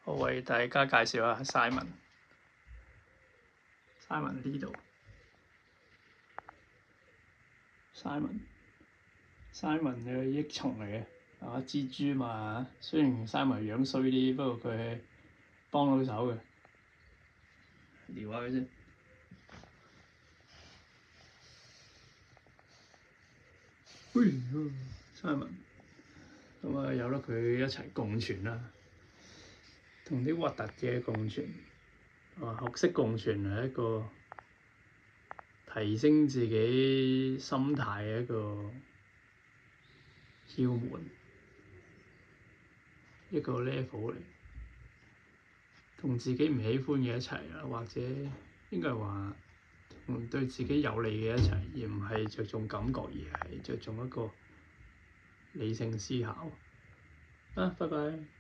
我為大家介紹下 Simon 呢度。Simon 嘅益蟲嚟嘅，蜘蛛嘛。雖然 Simon 樣衰啲，不過佢係幫到手嘅。撩下佢先。Simon 咁啊，由得佢一齊共存啦，同啲核突嘅共存。學識共存係一個提升自己心態嘅一個竅門，一個 level 嚟。同自己唔喜歡嘅一齊啦，或者應該係話同對自己有利嘅一齊，而唔係着重感覺，而係着重一個理性思考。拜拜。